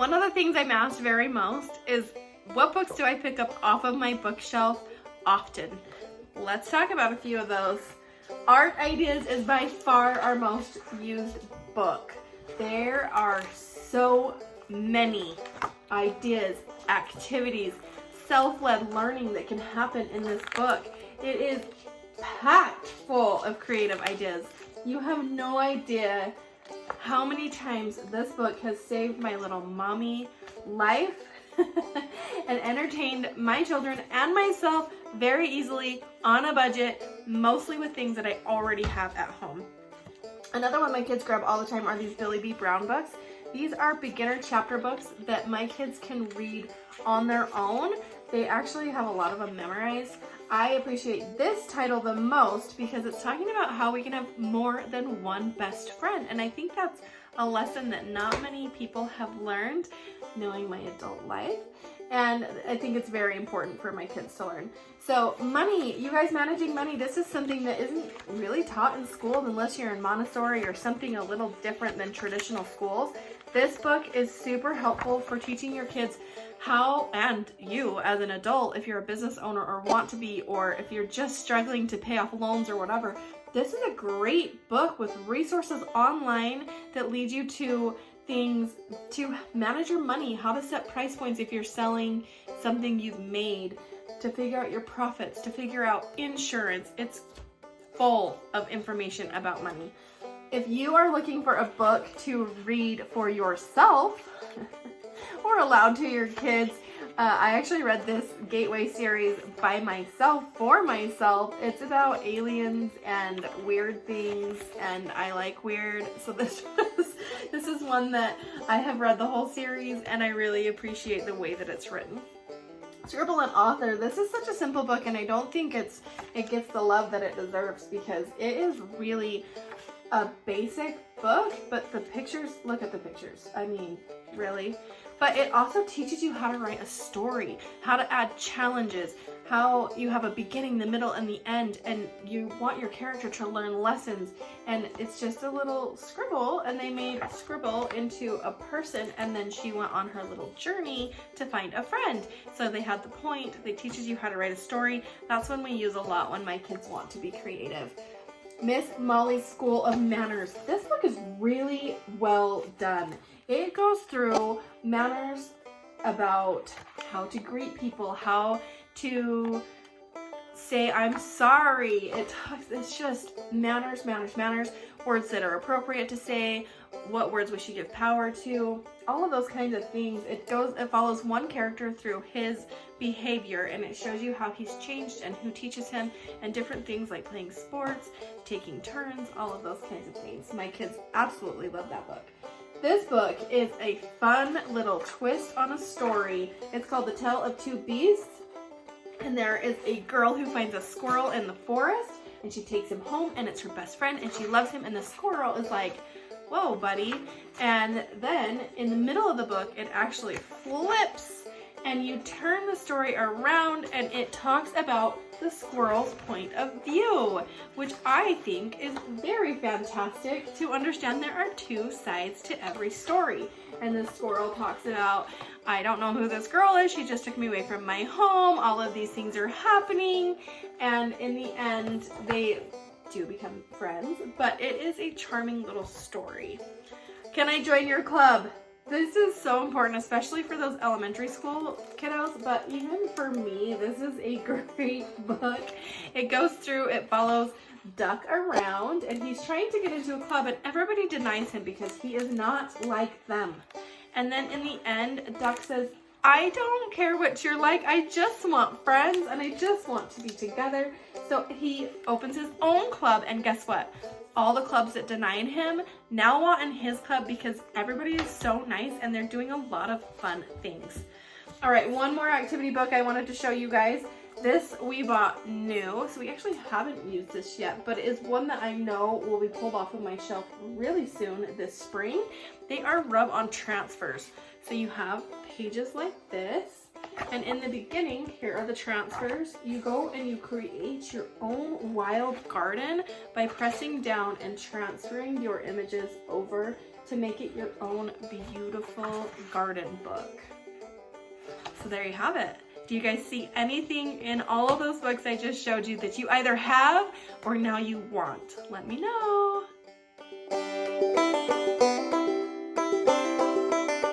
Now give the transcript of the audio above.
One of the things I'm asked very most is, what books do I pick up off of my bookshelf often? Let's talk about a few of those. Art Ideas is by far our most used book. There are so many ideas, activities, self-led learning that can happen in this book. It is packed full of creative ideas. You have no idea how many times this book has saved my little mommy life and entertained my children and myself very easily on a budget, mostly with things that I already have at home. Another one my kids grab all the time are these Billy B. Brown books. These are beginner chapter books that my kids can read on their own. They actually have a lot of them memorized. I appreciate this title the most because it's talking about how we can have more than one best friend. And I think that's a lesson that not many people have learned knowing my adult life. And I think it's very important for my kids to learn. So money, you guys, managing money, this is something that isn't really taught in schools unless you're in Montessori or something a little different than traditional schools. This book is super helpful for teaching your kids how, and you as an adult, if you're a business owner or want to be, or if you're just struggling to pay off loans or whatever, this is a great book with resources online that lead you to things to manage your money, how to set price points if you're selling something you've made, to figure out your profits, to figure out insurance. It's full of information about money. If you are looking for a book to read for yourself or aloud to your kids, I actually read this Gateway series by myself, for myself. It's about aliens and weird things, and I like weird, so this is one that I have read the whole series, and I really appreciate the way that it's written. Scribble and Author, this is such a simple book, and I don't think it gets the love that it deserves because it is really a basic book, but the pictures, look at the pictures. I mean, really? But it also teaches you how to write a story, how to add challenges, how you have a beginning, the middle, and the end, and you want your character to learn lessons. And it's just a little scribble, and they made Scribble into a person, and then she went on her little journey to find a friend. So they had the point, they teaches you how to write a story. That's one we use a lot when my kids want to be creative. Miss Molly's School of Manners. This book is really well done. It goes through manners about how to greet people, how to say I'm sorry. It's just manners, words that are appropriate to say, what words we should give power to, all of those kinds of things. It follows one character through his behavior, and it shows you how he's changed and who teaches him, and different things like playing sports, taking turns, all of those kinds of things. My kids absolutely love that book. This book is a fun little twist on a story. It's called The Tale of Two Beasts, and there is a girl who finds a squirrel in the forest, and she takes him home, and it's her best friend, and she loves him, and the squirrel is like, whoa, buddy. And then in the middle of the book, it actually flips, and you turn the story around, and it talks about the squirrel's point of view, which I think is very fantastic to understand there are two sides to every story. And the squirrel talks about, I don't know who this girl is, she just took me away from my home, all of these things are happening, and in the end they do become friends, but it is a charming little story. Can I join your club? This is so important, especially for those elementary school kiddos, but even for me, this is a great book. It goes through, it follows Duck around, and he's trying to get into a club, and everybody denies him because he is not like them. And then in the end, Duck says, I don't care what you're like, I just want friends, and I just want to be together. So he opens his own club, and guess what? All the clubs that denied him now want in his club because everybody is so nice and they're doing a lot of fun things. All right, one more activity book I wanted to show you guys. This we bought new, so we actually haven't used this yet, but it is one that I know will be pulled off of my shelf really soon this spring. They are rub-on transfers. So you have pages like this, And in the beginning, here are the transfers. You go and you create your own wild garden by pressing down and transferring your images over to make it your own beautiful garden book. So there you have it. Do you guys see anything in all of those books I just showed you that you either have or now you want? Let me know.